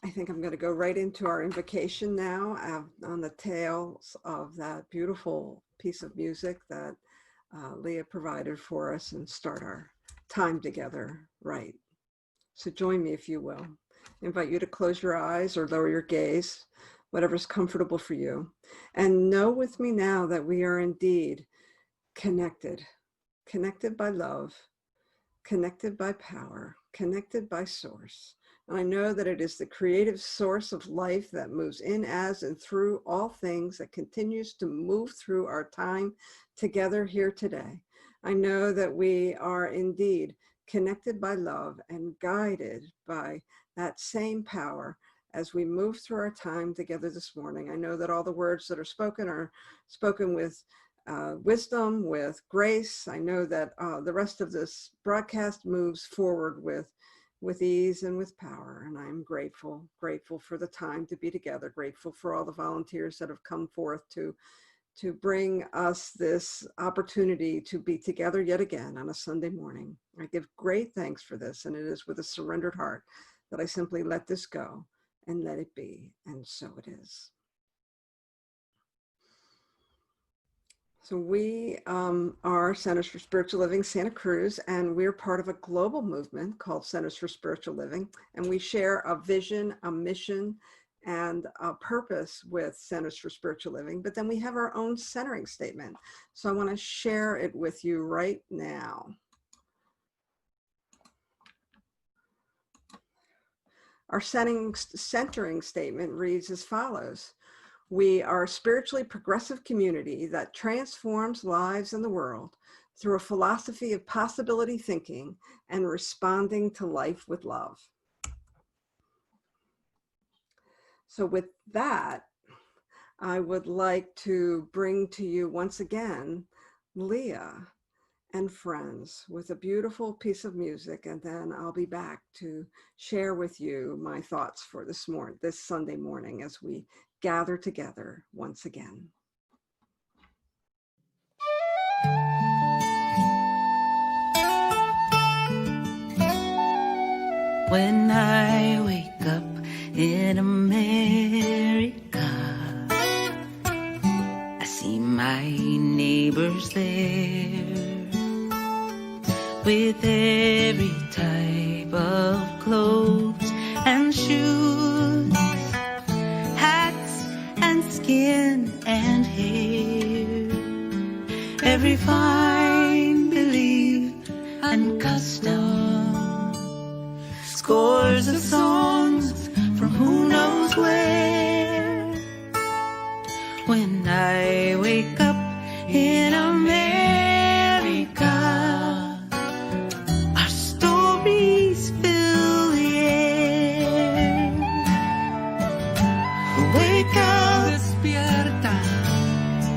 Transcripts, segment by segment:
I think I'm going to go right into our invocation now on the tails of that beautiful piece of music that Leah provided for us, and start our time together right. So join me if you will. I invite you to close your eyes or lower your gaze, whatever's comfortable for you. And know with me now that we are indeed connected by love, connected by power, connected by source. And I know that it is the creative source of life that moves in, as, and through all things, that continues to move through our time together here today. I know that we are indeed connected by love and guided by that same power as we move through our time together this morning. I know that all the words that are spoken with wisdom, with grace. I know that the rest of this broadcast moves forward with ease and with power. And I'm grateful for the time to be together, grateful for all the volunteers that have come forth to bring us this opportunity to be together yet again on a Sunday morning. I give great thanks for this, and it is with a surrendered heart that I simply let this go and let it be, and so it is. So we are Centers for Spiritual Living Santa Cruz, and we're part of a global movement called Centers for Spiritual Living. And we share a vision, a mission, and a purpose with Centers for Spiritual Living. But then we have our own centering statement. So I want to share it with you right now. Our centering statement reads as follows. We are a spiritually progressive community that transforms lives in the world through a philosophy of possibility thinking and responding to life with love. So with that, I would like to bring to you once again, Leah and friends, with a beautiful piece of music, and then I'll be back to share with you my thoughts for this Sunday morning as we gather together once again. When I wake up in America, I see my neighbors there with every type of clothes and shoes, hats and skin and hair, every fine belief and custom, scores of songs from who knows where. When I wake up in America, our stories fill the air. Wake up, despierta.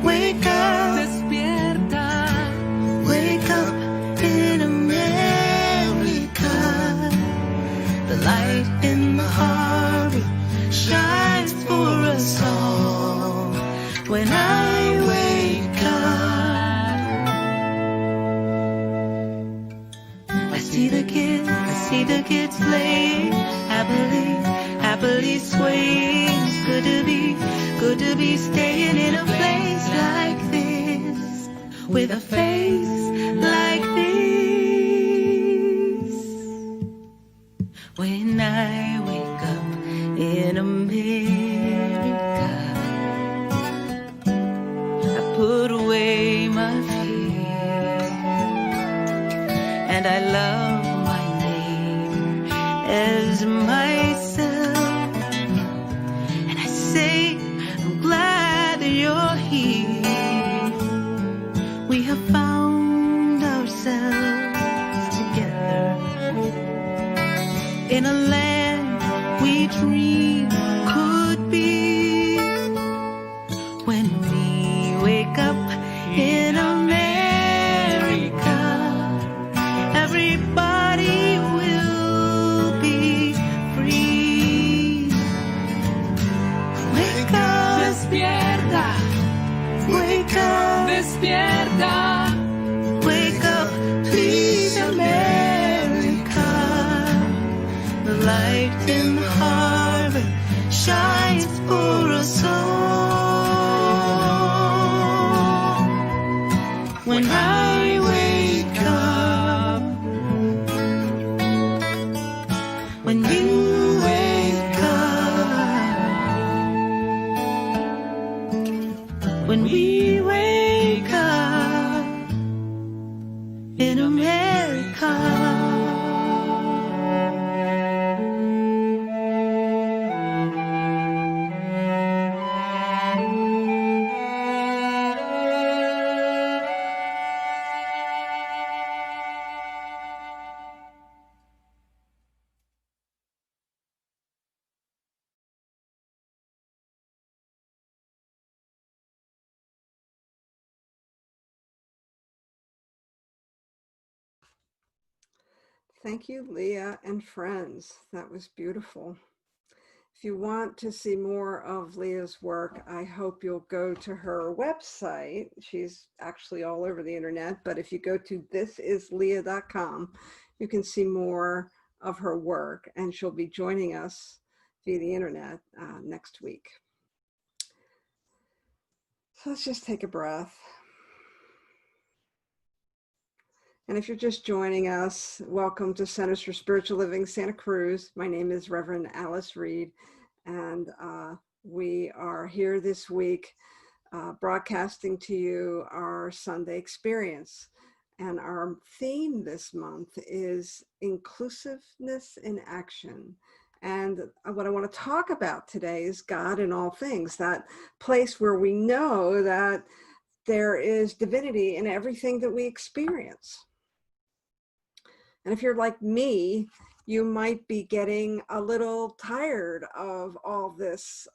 Wake up, despierta. Wake up in America. The light in the harbor shines for us all. When I wake up, I see the kids playing happily swaying. It's good to be staying in a place like this, with a face like this. When I wake up in America, I put away my fear, and I love my neighbor as myself. And I say, I'm glad that you're here. We have found ourselves together in a land we dream could be. When we wake up in America, everybody will be free. Wake up, despierta. Wake up, despierta. Wake up, please, America. The light in the heart star that shines for us all. When I wake up, when you wake up, when we wake up in America. Thank you, Leah and friends. That was beautiful. If you want to see more of Leah's work, I hope you'll go to her website. She's actually all over the internet, but if you go to thisisleah.com, you can see more of her work, and she'll be joining us via the internet next week. So let's just take a breath. And if you're just joining us, welcome to Centers for Spiritual Living Santa Cruz. My name is Reverend Alice Reid, and we are here this week broadcasting to you our Sunday experience. And our theme this month is inclusiveness in action. And what I want to talk about today is God in all things, that place where we know that there is divinity in everything that we experience. And if you're like me, you might be getting a little tired of all this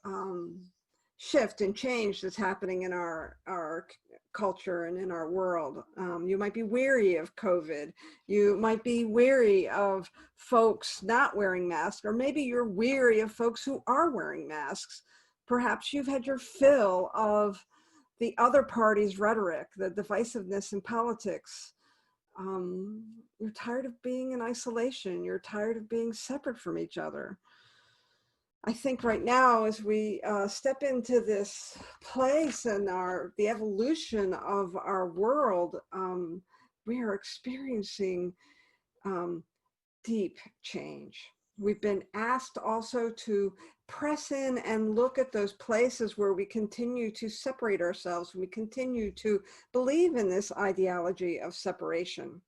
shift and change that's happening in our culture and in our world. You might be weary of COVID. You might be weary of folks not wearing masks, or maybe you're weary of folks who are wearing masks. Perhaps you've had your fill of the other party's rhetoric, the divisiveness in politics. You're tired of being in isolation. You're tired of being separate from each other. I think right now, as we step into this place and the evolution of our world, we are experiencing deep change. We've been asked also to press in and look at those places where we continue to separate ourselves. We continue to believe in this ideology of separation.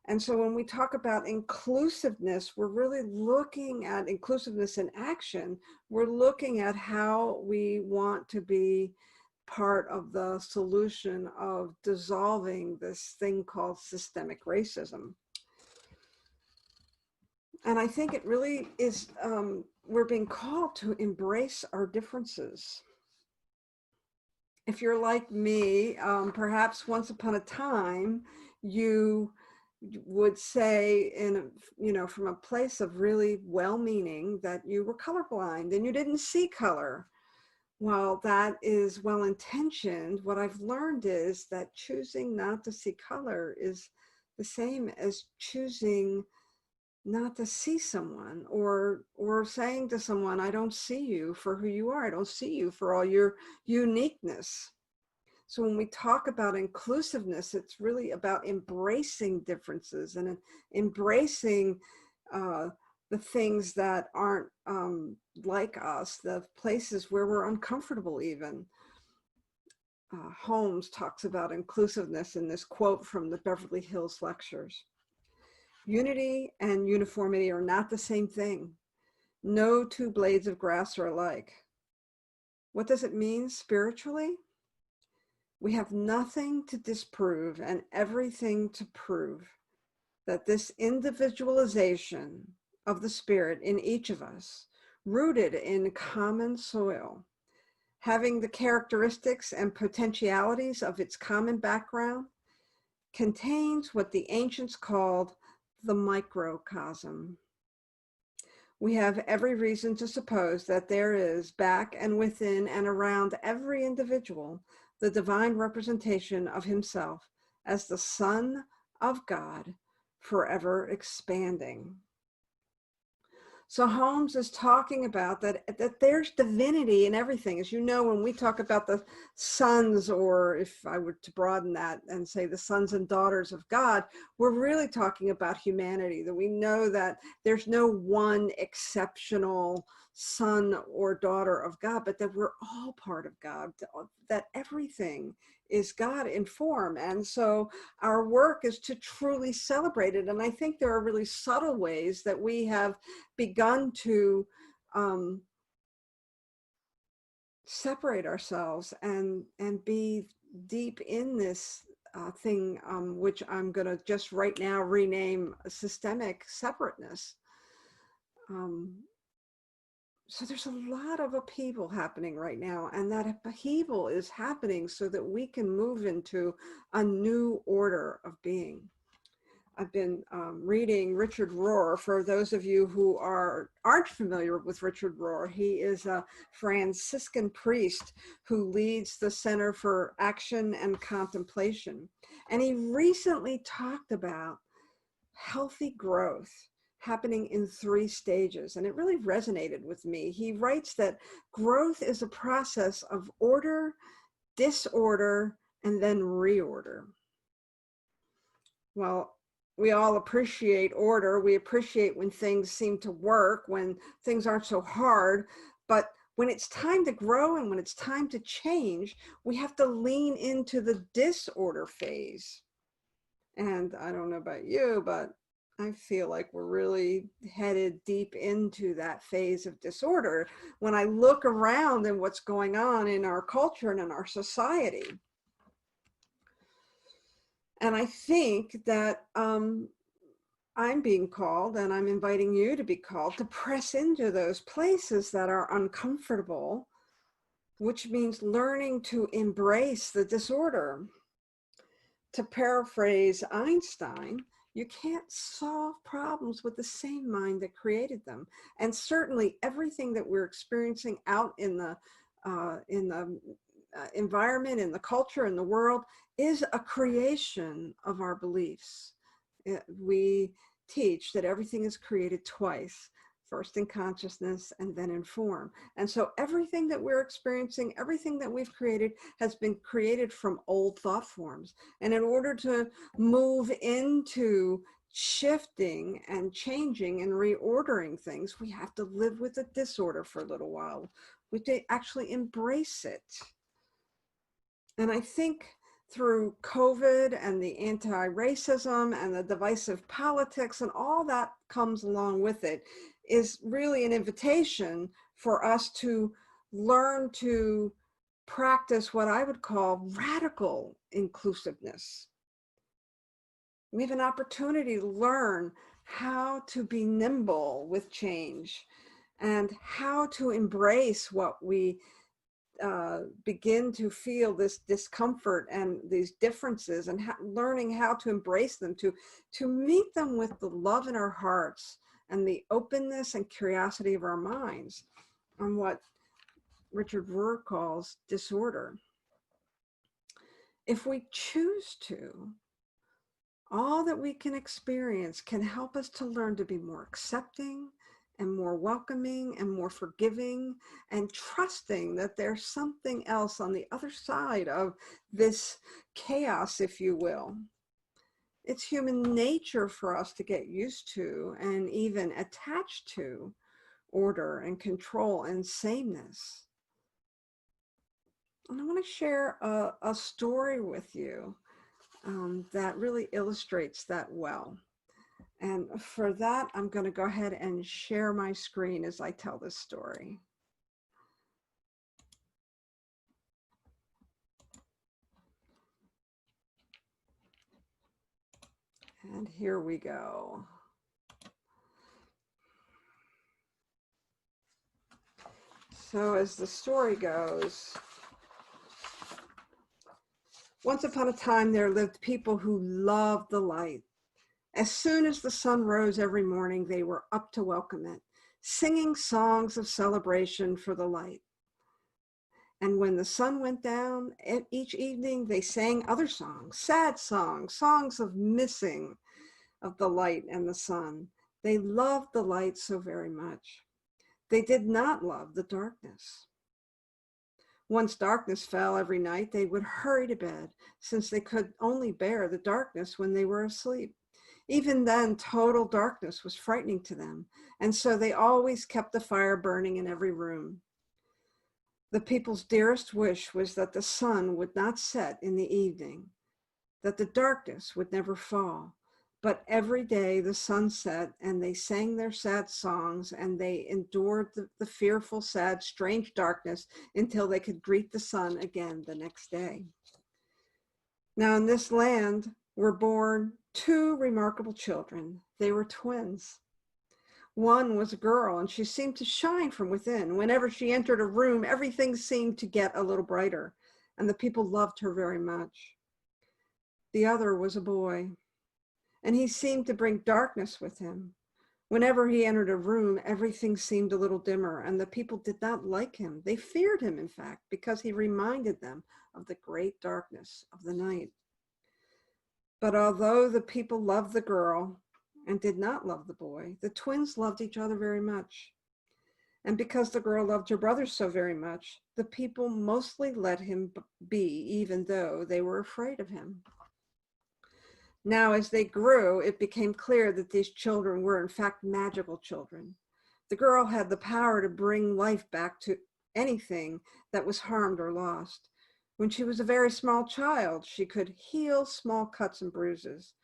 And so when we talk about inclusiveness, we're really looking at inclusiveness in action. We're looking at how we want to be part of the solution of dissolving this thing called systemic racism. And I think it really is, we're being called to embrace our differences. If you're like me, perhaps once upon a time, you would say from a place of really well-meaning that you were colorblind and you didn't see color. While that is well-intentioned, what I've learned is that choosing not to see color is the same as choosing not to see someone, or saying to someone, I don't see you for who you are. I don't see you for all your uniqueness. So when we talk about inclusiveness, it's really about embracing differences and embracing the things that aren't like us, the places where we're uncomfortable even. Holmes talks about inclusiveness in this quote from the Beverly Hills Lectures. Unity and uniformity are not the same thing. No two blades of grass are alike. What does it mean spiritually? We have nothing to disprove and everything to prove that this individualization of the spirit in each of us, rooted in common soil, having the characteristics and potentialities of its common background, contains what the ancients called the microcosm. We have every reason to suppose that there is, back and within and around every individual, the divine representation of himself as the Son of God, forever expanding. So Holmes is talking about that there's divinity in everything. As you know, when we talk about the sons, or if I were to broaden that and say the sons and daughters of God, we're really talking about humanity, that we know that there's no one exceptional son or daughter of God, but that we're all part of God, that everything is God in form. And so our work is to truly celebrate it. And I think there are really subtle ways that we have begun to separate ourselves and be deep in this thing, which I'm going to just right now rename systemic separateness. So there's a lot of upheaval happening right now, and that upheaval is happening so that we can move into a new order of being. I've been reading Richard Rohr. For those of you who aren't familiar with Richard Rohr, he is a Franciscan priest who leads the Center for Action and Contemplation. And he recently talked about healthy growth happening in 3 stages, and it really resonated with me. He writes that growth is a process of order, disorder, and then reorder. Well, we all appreciate order. We appreciate when things seem to work, when things aren't so hard. But when it's time to grow and when it's time to change, we have to lean into the disorder phase. And I don't know about you, but I feel like we're really headed deep into that phase of disorder when I look around and what's going on in our culture and in our society. And I think that I'm being called, and I'm inviting you to be called, to press into those places that are uncomfortable, which means learning to embrace the disorder. To paraphrase Einstein, you can't solve problems with the same mind that created them. And certainly everything that we're experiencing out in the environment, in the culture, in the world, is a creation of our beliefs. We teach that everything is created twice, first in consciousness and then in form. And so everything that we're experiencing, everything that we've created has been created from old thought forms. And in order to move into shifting and changing and reordering things, we have to live with the disorder for a little while. We have to actually embrace it. And I think through COVID and the anti-racism and the divisive politics and all that comes along with it is really an invitation for us to learn to practice what I would call radical inclusiveness. We have an opportunity to learn how to be nimble with change and how to embrace what we begin to feel, this discomfort and these differences, and learning how to embrace them, to meet them with the love in our hearts and the openness and curiosity of our minds on what Richard Rohr calls disorder. If we choose to, all that we can experience can help us to learn to be more accepting and more welcoming and more forgiving, and trusting that there's something else on the other side of this chaos, if you will. It's human nature for us to get used to and even attached to order and control and sameness. And I want to share a story with you that really illustrates that well. And for that, I'm going to go ahead and share my screen as I tell this story. And here we go. So as the story goes, once upon a time there lived people who loved the light. As soon as the sun rose every morning, they were up to welcome it, singing songs of celebration for the light. And when the sun went down, each evening they sang other songs, sad songs, songs of missing of the light and the sun. They loved the light so very much. They did not love the darkness. Once darkness fell every night, they would hurry to bed, since they could only bear the darkness when they were asleep. Even then, total darkness was frightening to them, and so they always kept the fire burning in every room. The people's dearest wish was that the sun would not set in the evening, that the darkness would never fall. But every day the sun set, and they sang their sad songs, and they endured the fearful, sad, strange darkness until they could greet the sun again the next day. Now in this land were born two remarkable children. They were twins. One was a girl, and she seemed to shine from within. Whenever she entered a room, everything seemed to get a little brighter, and the people loved her very much. The other was a boy, and he seemed to bring darkness with him. Whenever he entered a room, everything seemed a little dimmer, and the people did not like him. They feared him, in fact, because he reminded them of the great darkness of the night. But although the people loved the girl and did not love the boy, the twins loved each other very much. And because the girl loved her brother so very much, the people mostly let him be, even though they were afraid of him. Now, as they grew, it became clear that these children were in fact magical children. The girl had the power to bring life back to anything that was harmed or lost. When she was a very small child, she could heal small cuts and bruises.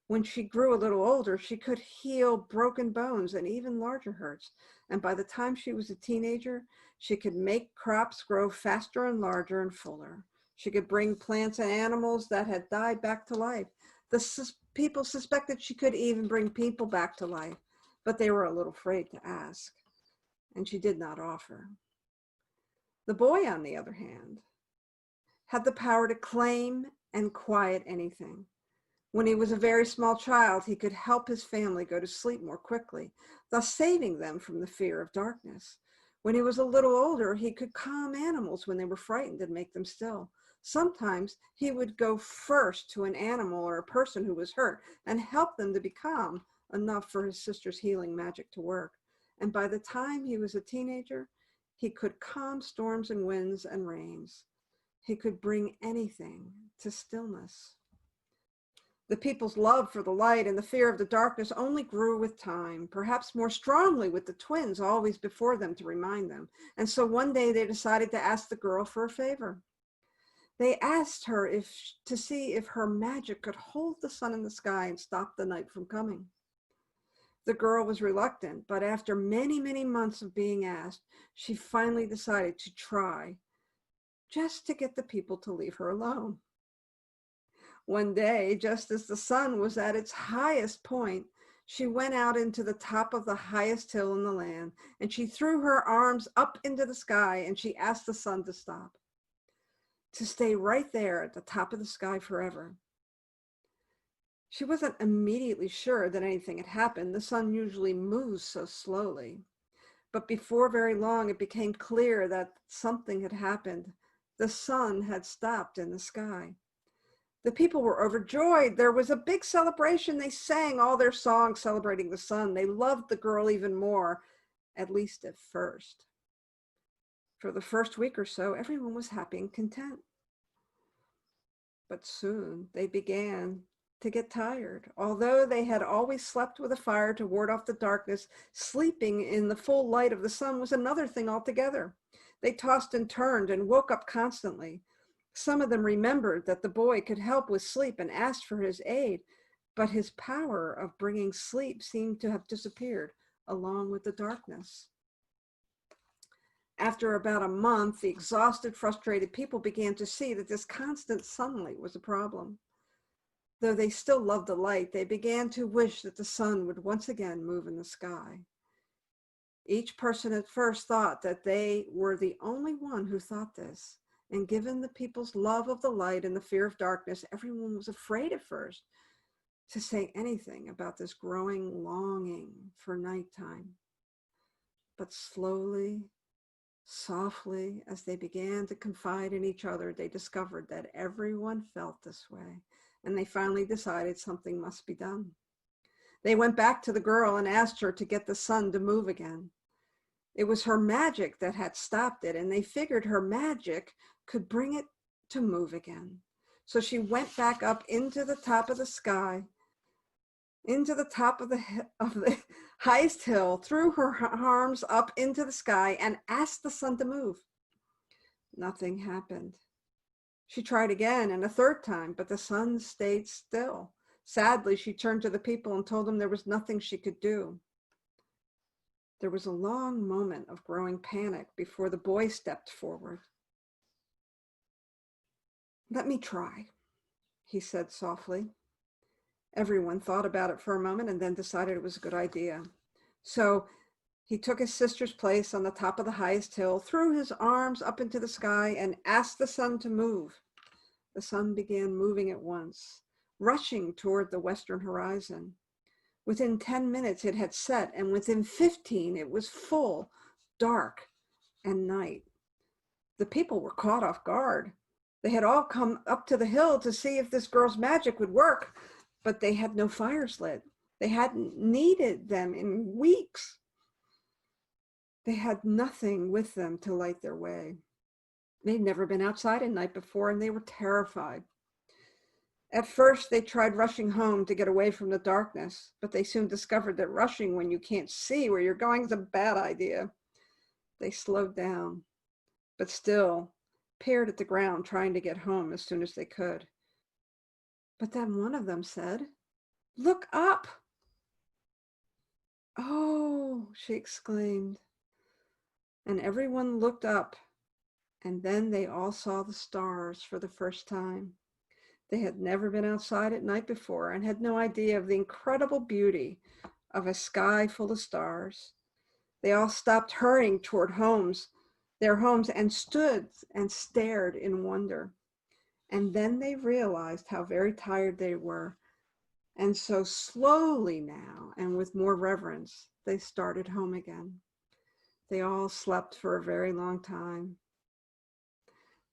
When she grew a little older, she could heal broken bones and even larger hurts. And by the time she was a teenager, she could make crops grow faster and larger and fuller. She could bring plants and animals that had died back to life. The people suspected she could even bring people back to life, but they were a little afraid to ask, and she did not offer. The boy, on the other hand, had the power to claim and quiet anything. When he was a very small child, he could help his family go to sleep more quickly, thus saving them from the fear of darkness. When he was a little older, he could calm animals when they were frightened and make them still. Sometimes he would go first to an animal or a person who was hurt and help them to be calm enough for his sister's healing magic to work. And by the time he was a teenager, he could calm storms and winds and rains. He could bring anything to stillness. The people's love for the light and the fear of the darkness only grew with time, perhaps more strongly with the twins always before them to remind them. And so one day they decided to ask the girl for a favor. They asked her to see if her magic could hold the sun in the sky and stop the night from coming. The girl was reluctant, but after many, many months of being asked, she finally decided to try, just to get the people to leave her alone. One day, just as the sun was at its highest point, she went out into the top of the highest hill in the land, and she threw her arms up into the sky, and she asked the sun to stop, to stay right there at the top of the sky forever. She wasn't immediately sure that anything had happened. The sun usually moves so slowly. But before very long, it became clear that something had happened. The sun had stopped in the sky. The people were overjoyed. There was a big celebration. They sang all their songs celebrating the sun. They loved the girl even more, at least at first. For the first week or so, everyone was happy and content. But soon they began to get tired. Although they had always slept with a fire to ward off the darkness, sleeping in the full light of the sun was another thing altogether. They tossed and turned and woke up constantly. Some of them remembered that the boy could help with sleep and asked for his aid, but his power of bringing sleep seemed to have disappeared along with the darkness. After about a month, the exhausted, frustrated people began to see that this constant sunlight was a problem. Though they still loved the light, they began to wish that the sun would once again move in the sky. Each person at first thought that they were the only one who thought this. And given the people's love of the light and the fear of darkness, everyone was afraid at first to say anything about this growing longing for nighttime. But slowly, softly, as they began to confide in each other, they discovered that everyone felt this way, and they finally decided something must be done. They went back to the girl and asked her to get the sun to move again. It was her magic that had stopped it, and they figured her magic could bring it to move again. So she went back up into the top of the sky, into the top of the highest hill, threw her arms up into the sky and asked the sun to move. Nothing happened. She tried again and a third time, but the sun stayed still. Sadly, she turned to the people and told them there was nothing she could do. There was a long moment of growing panic before the boy stepped forward. "Let me try," he said softly. Everyone thought about it for a moment and then decided it was a good idea. So he took his sister's place on the top of the highest hill, threw his arms up into the sky, and asked the sun to move. The sun began moving at once, rushing toward the western horizon. Within 10 minutes it had set, and within 15 it was full, dark, and night. The people were caught off guard. They had all come up to the hill to see if this girl's magic would work, but they had no fires lit. They hadn't needed them in weeks. They had nothing with them to light their way. They'd never been outside at night before, and they were terrified. At first, they tried rushing home to get away from the darkness, but they soon discovered that rushing when you can't see where you're going is a bad idea. They slowed down, but still peered at the ground, trying to get home as soon as they could. But then one of them said, "Look up." "Oh," she exclaimed. And everyone looked up, and then they all saw the stars for the first time. They had never been outside at night before and had no idea of the incredible beauty of a sky full of stars. They all stopped hurrying toward their homes, and stood and stared in wonder. And then they realized how very tired they were. And so slowly now, and with more reverence, they started home again. They all slept for a very long time.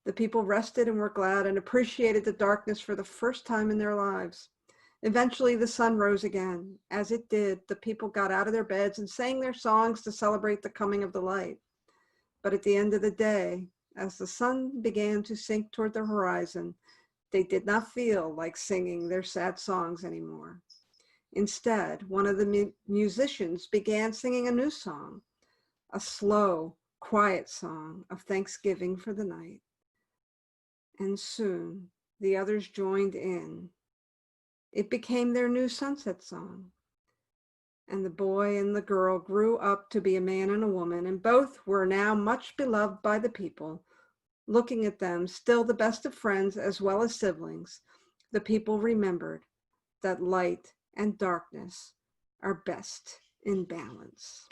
The people rested and were glad and appreciated the darkness for the first time in their lives. Eventually, the sun rose again. As it did, the people got out of their beds and sang their songs to celebrate the coming of the light. But at the end of the day, as the sun began to sink toward the horizon, they did not feel like singing their sad songs anymore. Instead, one of the musicians began singing a new song, a slow, quiet song of thanksgiving for the night. And soon the others joined in. It became their new sunset song. And the boy and the girl grew up to be a man and a woman, and both were now much beloved by the people. Looking at them, still the best of friends as well as siblings, the people remembered that light and darkness are best in balance.